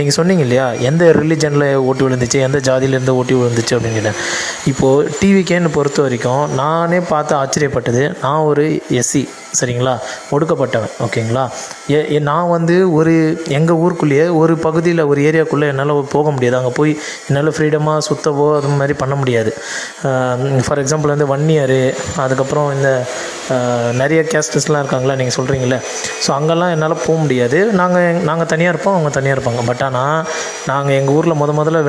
நீங்கள் சொன்னீங்க இல்லையா, எந்த ரிலிஜனில் ஓட்டு விழுந்துச்சு, எந்த ஜாதியிலேருந்து ஓட்டு விழுந்துச்சு அப்படின்னு கேட்டேன். இப்போது டிவிக்கேன்னு பொறுத்த வரைக்கும் நானே பார்த்து ஆச்சரியப்பட்டது. நான் ஒரு எஸ்சி, சரிங்களா, ஒடுக்கப்பட்டவன், ஓகேங்களா. நான் வந்து எங்கள் ஊருக்குள்ளேயே ஒரு பகுதியில் ஒரு ஏரியாக்குள்ளே என்னால் போக முடியாது. அங்கே போய் என்னால் ஃப்ரீடமாக சுற்றவோ அது மாதிரி பண்ண முடியாது. ஃபார் எக்ஸாம்பிள் வந்து வன்னியர், அதுக்கப்புறம் இந்த நிறைய கேஸ்டஸ்லாம் இருக்காங்களா நீங்கள் சொல்கிறீங்களே, ஸோ அங்கெல்லாம் என்னால் போக முடியாது. நாங்கள் தனியாக இருப்போம், அவங்க தனியாக இருப்பாங்க. பட் ஆனால் நாங்கள் எங்கள் ஊரில் முதல்ல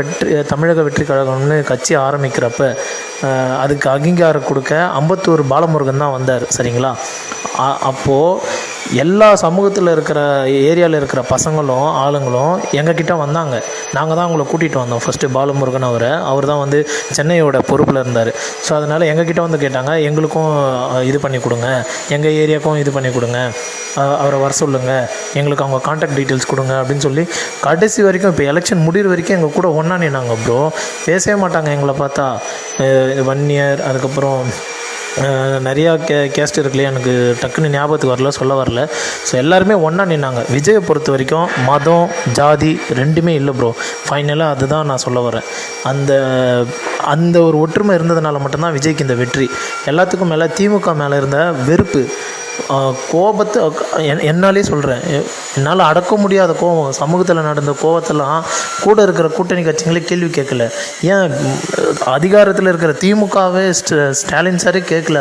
தமிழக வெற்றி கழகம்னு கட்சி ஆரம்பிக்கிறப்ப அதுக்கு அங்கீகாரம் கொடுக்க அம்பத்தூர் பாலமுருகன் தான் வந்தார், சரிங்களா. அப்போது எல்லா சமூகத்தில் இருக்கிற ஏரியாவில் இருக்கிற பசங்களும் ஆளுங்களும் எங்ககிட்ட வந்தாங்க. நாங்கள் தான் அவங்கள கூட்டிகிட்டு வந்தோம். ஃபஸ்ட்டு பாலமுருகன் அவர் தான் வந்து சென்னையோட பொறுப்பில் இருந்தார். ஸோ அதனால் எங்ககிட்ட வந்து கேட்டாங்க, எங்களுக்கும் இது பண்ணி கொடுங்க, எங்கள் ஏரியாவுக்கும் இது பண்ணி கொடுங்க, அவரை வர சொல்லுங்கள், எங்களுக்கு அவங்க கான்டாக்ட் டீட்டெயில்ஸ் கொடுங்க அப்படின்னு சொல்லி கடைசி வரைக்கும், இப்போ எலெக்ஷன் முடிகிற வரைக்கும் எங்கள் கூட ஒன்றா நின்னாங்க ப்ரோ. பேசவே மாட்டாங்க எங்களை பார்த்தா. வன்னியர், அதுக்கப்புறம் நிறையா கேஸ்ட் இருக்குல்லையே, எனக்கு டக்குன்னு ஞாபகத்துக்கு வரல, சொல்ல வரல. ஸோ எல்லாருமே ஒன்றா நின்னாங்க. விஜயை பொறுத்த வரைக்கும் மதம் ஜாதி ரெண்டுமே இல்லை ப்ரோ. ஃபைனலாக அதுதான் நான் சொல்ல வரேன். அந்த ஒரு ஒற்றுமை இருந்ததுனால மட்டும்தான் விஜய்க்கு இந்த வெற்றி. எல்லாத்துக்கும் மேலே திமுக மேலே இருந்த வெறுப்பு, கோபத்தை என்னாலே சொல்கிறேன், என்னால் அடக்க முடியாத கோபம், சமூகத்தில் நடந்த கோபத்தெல்லாம் கூட இருக்கிற கூட்டணி கட்சிகளே கேள்வி கேட்கல. ஏன் அதிகாரத்தில் இருக்கிற திமுகவே ஸ்டாலின் சாரே கேட்கல.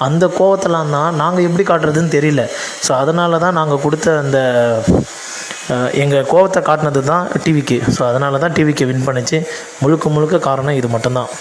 அந்த கோபத்தெல்லாம் தான் நாங்கள் எப்படி காட்டுறதுன்னு தெரியல. ஸோ அதனால தான் நாங்கள் கொடுத்த அந்த எங்கள் கோபத்தை காட்டினது தான் டிவிக்கு. ஸோ அதனால தான் டிவிக்கு வின் பண்ணிச்சு. முழுக்க காரணம் இது மட்டும்தான்.